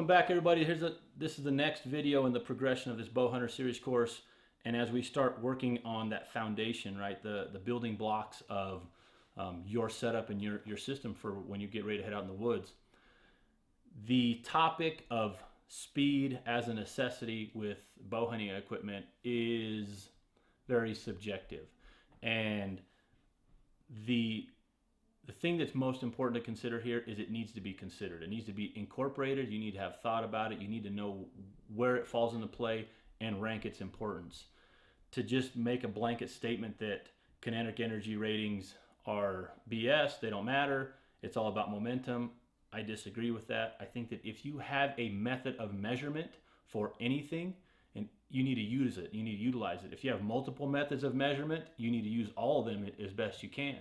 Welcome back, everybody. This is the next video in the progression of this Bow Hunter series course. And as we start working on that foundation, right, the building blocks of your setup and your system for when you get ready to head out in the woods, the topic of speed as a necessity with bow hunting equipment is very subjective. And the thing that's most important to consider here is it needs to be considered. It needs to be incorporated. You need to have thought about it. You need to know where it falls into play and rank its importance. To just make a blanket statement that kinetic energy ratings are BS, they don't matter, it's all about momentum, I disagree with that. I think that if you have a method of measurement for anything, and you need to use it, you need to utilize it. If you have multiple methods of measurement, you need to use all of them as best you can.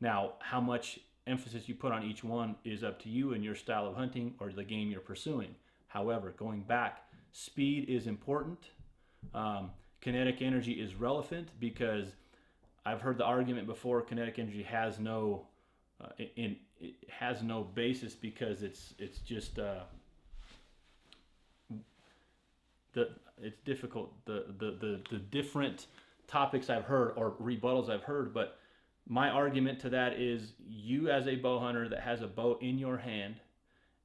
Now, how much emphasis you put on each one is up to you and your style of hunting or the game you're pursuing. However, going back, speed is important. Kinetic energy is relevant because I've heard the argument before kinetic energy has no it has no basis because it's just it's difficult, the different topics I've heard or rebuttals I've heard, but my argument to that is you as a bow hunter that has a bow in your hand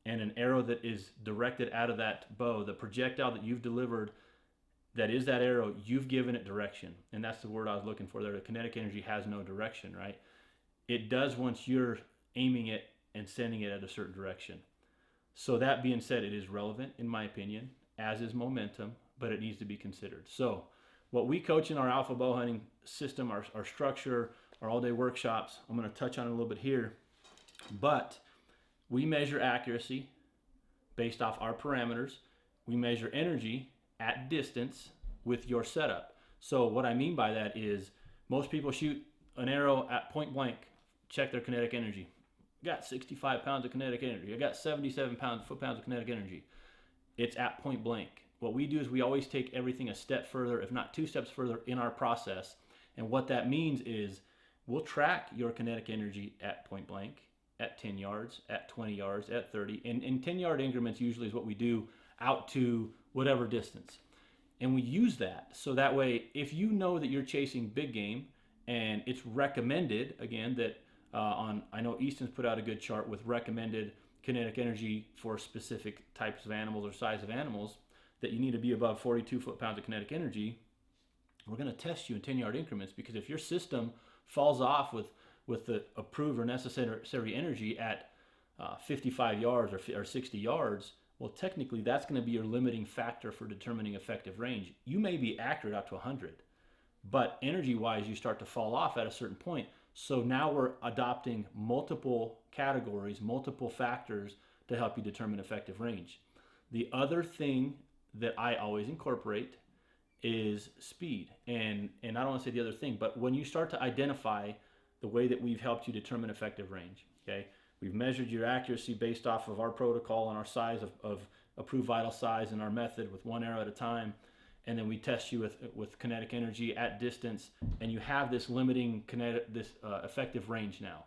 and an arrow that is directed out of that bow, the projectile that you've delivered, that is that arrow, you've given it direction. And that's the word I was looking for there. The kinetic energy has no direction, right? It does once you're aiming it and sending it at a certain direction. So that being said, it is relevant in my opinion, as is momentum, but it needs to be considered. So what we coach in our alpha bow hunting system, our structure, our all-day workshops, I'm going to touch on it a little bit here, but we measure accuracy based off our parameters. We measure energy at distance with your setup. So what I mean by that is most people shoot an arrow at point blank, check their kinetic energy. I got 65 pounds of kinetic energy. I got 77 foot-pounds of kinetic energy. It's at point blank. What we do is we always take everything a step further, if not 2 steps further in our process. And what that means is we'll track your kinetic energy at point blank, at 10 yards, at 20 yards, at 30. And 10-yard increments usually is what we do out to whatever distance. And we use that so that way if you know that you're chasing big game and it's recommended, again, that I know Easton's put out a good chart with recommended kinetic energy for specific types of animals or size of animals, that you need to be above 42 foot-pounds of kinetic energy. We're going to test you in 10-yard increments, because if your system falls off with the approved or necessary energy at 55 yards or 60 yards, well, technically that's going to be your limiting factor for determining effective range. You may be accurate out to 100, but energy-wise you start to fall off at a certain point. So now we're adopting multiple categories, multiple factors to help you determine effective range. The other thing that I always incorporate is speed. And I don't want to say the other thing, but when you start to identify the way that we've helped you determine effective range, okay? We've measured your accuracy based off of our protocol and our size of approved vital size and our method with 1 arrow at a time. And then we test you with kinetic energy at distance, and you have this limiting effective range now.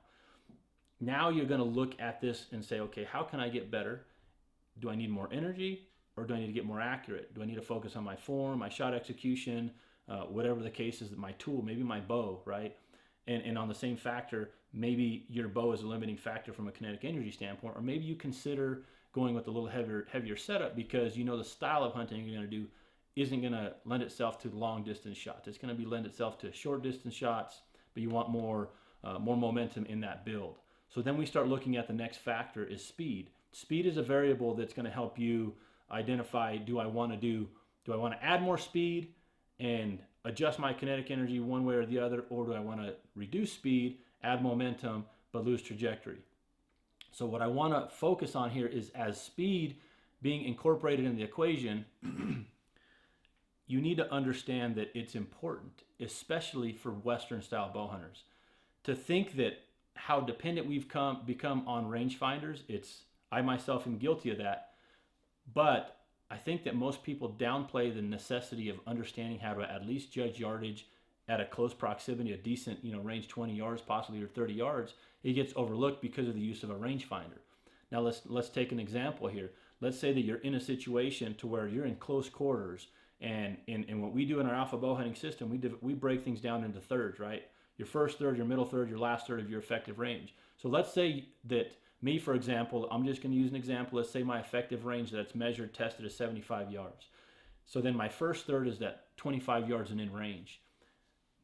Now you're going to look at this and say, okay, how can I get better? Do I need more energy, or do I need to get more accurate? Do I need to focus on my form, my shot execution, whatever the case is, my tool, maybe my bow, right? And on the same factor, maybe your bow is a limiting factor from a kinetic energy standpoint, or maybe you consider going with a little heavier setup because you know the style of hunting you're going to do isn't going to lend itself to long distance shots. It's going to lend itself to short distance shots, but you want more momentum in that build. So then we start looking at the next factor is speed. Speed is a variable that's going to help you identify, do I want to add more speed and adjust my kinetic energy one way or the other, or do I want to reduce speed, add momentum, but lose trajectory? So what I want to focus on here is, as speed being incorporated in the equation, you need to understand that it's important, especially for Western style bow hunters, to think that how dependent we've become on rangefinders. I myself am guilty of that, but I think that most people downplay the necessity of understanding how to at least judge yardage at a close proximity, a decent, range 20 yards, possibly, or 30 yards. It gets overlooked because of the use of a rangefinder. Now let's take an example here. let's say that you're in a situation to where you're in close quarters, and what we do in our alpha bow hunting system, we break things down into thirds, right? Your first third, your middle third, your last third of your effective range. So let's say that me, for example, I'm just going to use an example. Let's say my effective range that's measured, tested is 75 yards. So then my first third is that 25 yards and in range.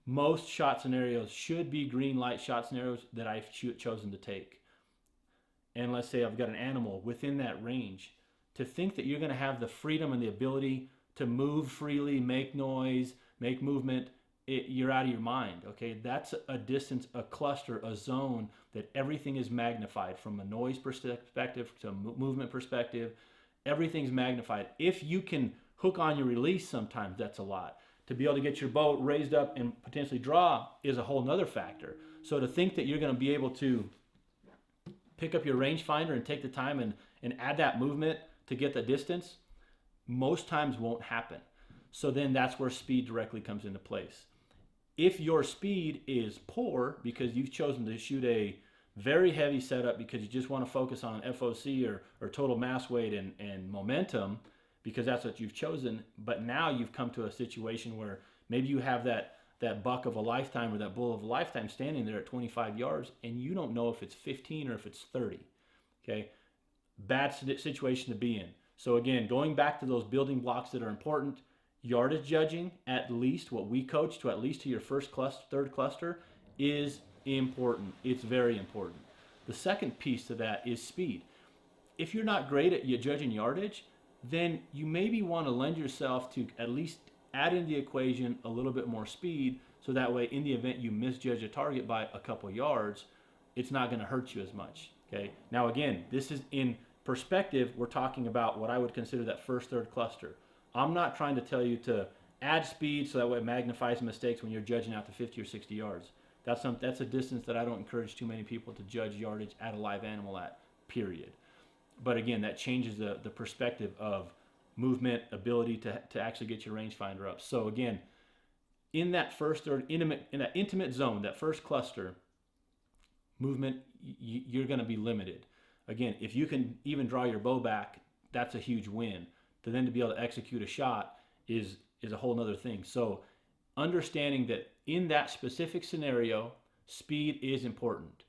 Most shot scenarios should be green light shot scenarios that I've chosen to take. And let's say I've got an animal within that range. To think that you're going to have the freedom and the ability to move freely, make noise, make movement, you're out of your mind, okay? That's a distance, a cluster, a zone that everything is magnified from a noise perspective to a movement perspective. Everything's magnified. If you can hook on your release, sometimes that's a lot. To be able to get your bow raised up and potentially draw is a whole nother factor. So to think that you're going to be able to pick up your rangefinder and take the time and add that movement to get the distance, most times won't happen. So then that's where speed directly comes into place. If your speed is poor because you've chosen to shoot a very heavy setup because you just want to focus on FOC or total mass weight and momentum, because that's what you've chosen, but now you've come to a situation where maybe you have that buck of a lifetime or that bull of a lifetime standing there at 25 yards and you don't know if it's 15 or if it's 30, okay? Bad situation to be in. So again, going back to those building blocks that are important, yardage judging, at least what we coach to at least to your first cluster, third cluster, is important. It's very important. The second piece to that is speed. If you're not great at judging yardage, then you maybe want to lend yourself to at least add in the equation a little bit more speed, so that way in the event you misjudge a target by a couple yards, it's not going to hurt you as much, okay? Now again, this is in perspective, we're talking about what I would consider that first third cluster. I'm not trying to tell you to add speed so that way it magnifies mistakes when you're judging out to 50 or 60 yards. That's a distance that I don't encourage too many people to judge yardage at a live animal at, period. But again, that changes the perspective of movement, ability to actually get your rangefinder up. So again, in that first third, in that intimate zone, that first cluster, movement, you're going to be limited. Again, if you can even draw your bow back, that's a huge win. To then to be able to execute a shot is a whole nother thing. So understanding that in that specific scenario, speed is important.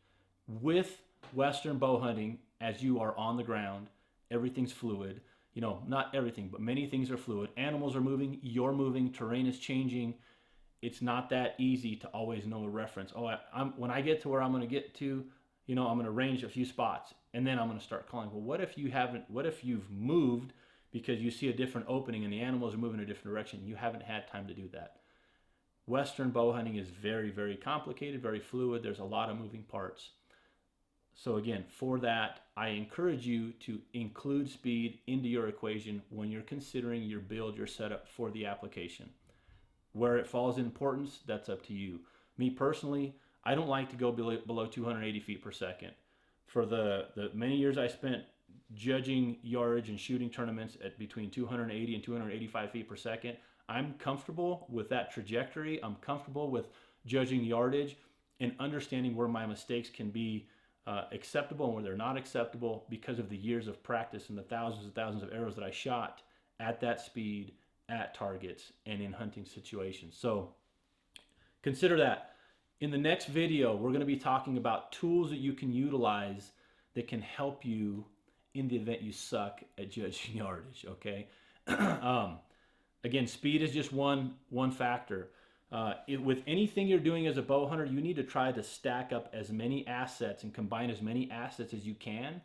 With Western bow hunting, as you are on the ground, everything's fluid. You know, not everything, but many things are fluid. Animals are moving, you're moving, terrain is changing. It's not that easy to always know a reference. Oh, when I get to where I'm going to get to, you know, I'm going to range a few spots, and then I'm going to start calling. Well, what if you've moved because you see a different opening and the animals are moving in a different direction? You haven't had time to do that. Western bow hunting is very, very complicated, very fluid. There's a lot of moving parts. So again, for that, I encourage you to include speed into your equation when you're considering your build, your setup for the application. Where it falls in importance, that's up to you. Me personally, I don't like to go below 280 feet per second. For the many years I spent judging yardage and shooting tournaments at between 280 and 285 feet per second, I'm comfortable with that trajectory. I'm comfortable with judging yardage and understanding where my mistakes can be acceptable and where they're not acceptable because of the years of practice and the thousands and thousands of arrows that I shot at that speed, at targets, and in hunting situations. So consider that. In the next video, we're going to be talking about tools that you can utilize that can help you in the event you suck at judging yardage, okay? Again, speed is just one factor. With anything you're doing as a bow hunter, you need to try to stack up as many assets and combine as many assets as you can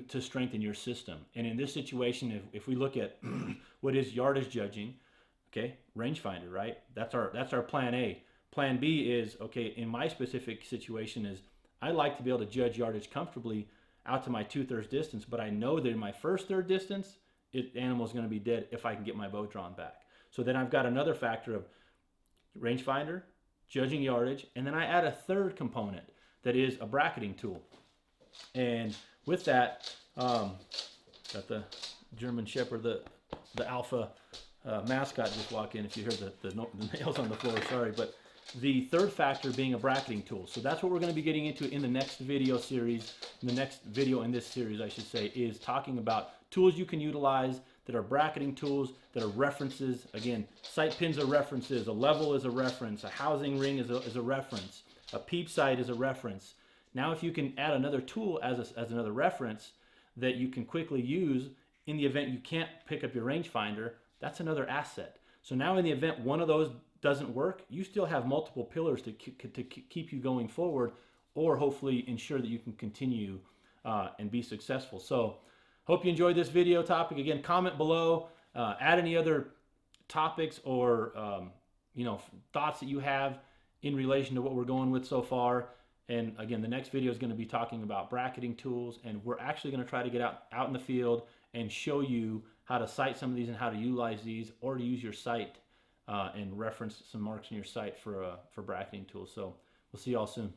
to strengthen your system. And in this situation, if we look at what is yardage judging, okay, rangefinder, right? That's our plan A. Plan B is, okay, in my specific situation is I like to be able to judge yardage comfortably out to my 2/3 distance, but I know that in my first third distance, animal is going to be dead if I can get my bow drawn back. So then I've got another factor of rangefinder, judging yardage, and then I add a third component that is a bracketing tool. And with that, got the German Shepherd, the alpha mascot just walk in. If you hear the nails on the floor, sorry. But the third factor being a bracketing tool. So that's what we're going to be getting into in the next video series. The next video in this series, I should say, is talking about tools you can utilize that are bracketing tools, that are references. Again, sight pins are references, a level is a reference, a housing ring is a reference, a peep sight is a reference. Now if you can add another tool as another reference that you can quickly use in the event you can't pick up your rangefinder, that's another asset. So now in the event one of those doesn't work, you still have multiple pillars to keep you going forward, or hopefully ensure that you can continue and be successful. So hope you enjoyed this video topic. Again, comment below, add any other topics or thoughts that you have in relation to what we're going with so far. And again, the next video is going to be talking about bracketing tools, and we're actually going to try to get out in the field and show you how to sight some of these and how to utilize these, or to use your sight and reference some marks in your sight for bracketing tools. So we'll see y'all soon.